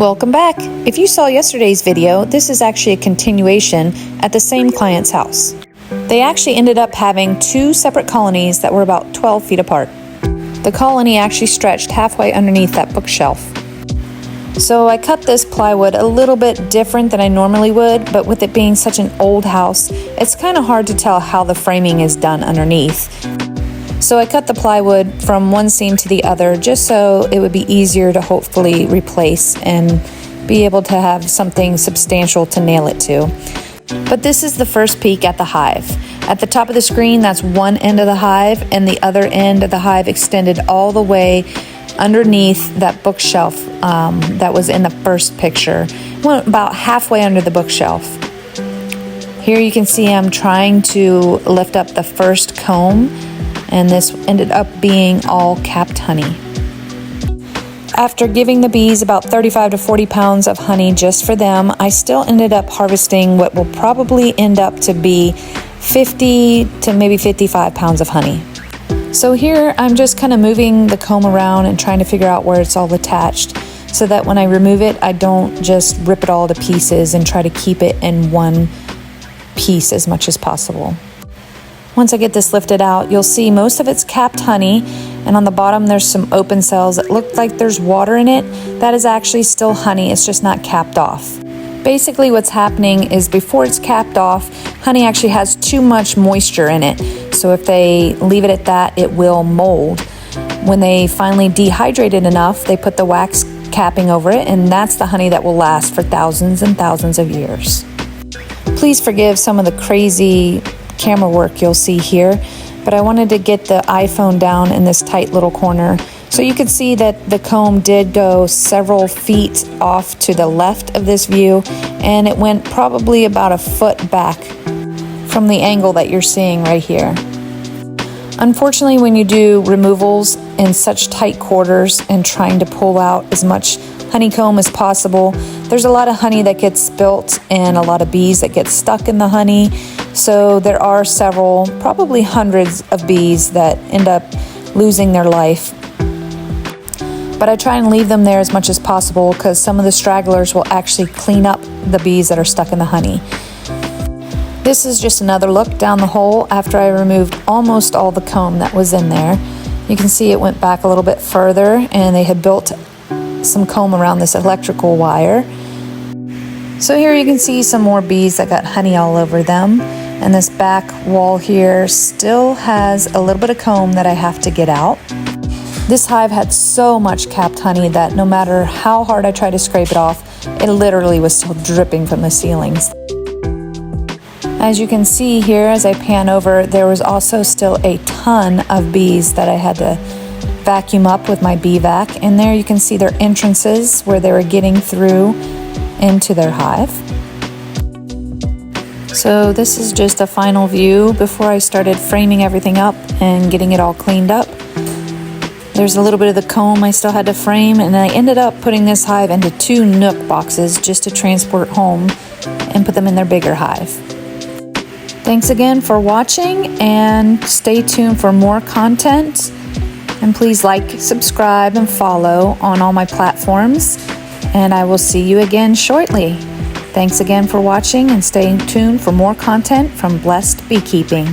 Welcome back. If you saw yesterday's video, this is actually a continuation at the same client's house. They actually ended up having two separate colonies that were about 12 feet apart. The colony actually stretched halfway underneath that bookshelf. So I cut this plywood a little bit different than I normally would, but with it being such an old house, it's kind of hard to tell how the framing is done underneath. So I cut the plywood from one seam to the other just so it would be easier to hopefully replace and be able to have something substantial to nail it to. But this is the first peek at the hive. At the top of the screen, that's one end of the hive, and the other end of the hive extended all the way underneath that bookshelf that was in the first picture. Went about halfway under the bookshelf. Here you can see I'm trying to lift up the first comb, and this ended up being all capped honey. After giving the bees about 35 to 40 pounds of honey just for them, I still ended up harvesting what will probably end up to be 50 to maybe 55 pounds of honey. So here I'm just kind of moving the comb around and trying to figure out where it's all attached so that when I remove it, I don't just rip it all to pieces and try to keep it in one piece as much as possible. Once I get this lifted out, you'll see most of it's capped honey, and on the bottom there's some open cells that look like there's water in it. That is actually still honey, it's just not capped off. Basically what's happening is before it's capped off, honey actually has too much moisture in it. So if they leave it at that, it will mold. When they finally dehydrate it enough, they put the wax capping over it, and that's the honey that will last for thousands and thousands of years. Please forgive some of the crazy camera work you'll see here, but I wanted to get the iPhone down in this tight little corner so you could see that the comb did go several feet off to the left of this view, and it went probably about a foot back from the angle that you're seeing right here. Unfortunately, when you do removals in such tight quarters and trying to pull out as much honeycomb as possible, there's a lot of honey that gets spilt and a lot of bees that get stuck in the honey. So there are several, probably hundreds of bees that end up losing their life. But I try and leave them there as much as possible because some of the stragglers will actually clean up the bees that are stuck in the honey. This is just another look down the hole after I removed almost all the comb that was in there. You can see it went back a little bit further, and they had built some comb around this electrical wire. So here you can see some more bees that got honey all over them. And this back wall here still has a little bit of comb that I have to get out. This hive had so much capped honey that no matter how hard I tried to scrape it off, it literally was still dripping from the ceilings. As you can see here, as I pan over, there was also still a ton of bees that I had to vacuum up with my bee vac. And there you can see their entrances where they were getting through into their hive. So this is just a final view before I started framing everything up and getting it all cleaned up. There's a little bit of the comb I still had to frame, and I ended up putting this hive into 2 Nook boxes just to transport home and put them in their bigger hive. Thanks again for watching, and stay tuned for more content. And please like, subscribe, and follow on all my platforms. And I will see you again shortly. Thanks again for watching, and stay tuned for more content from Blessed Beekeeping.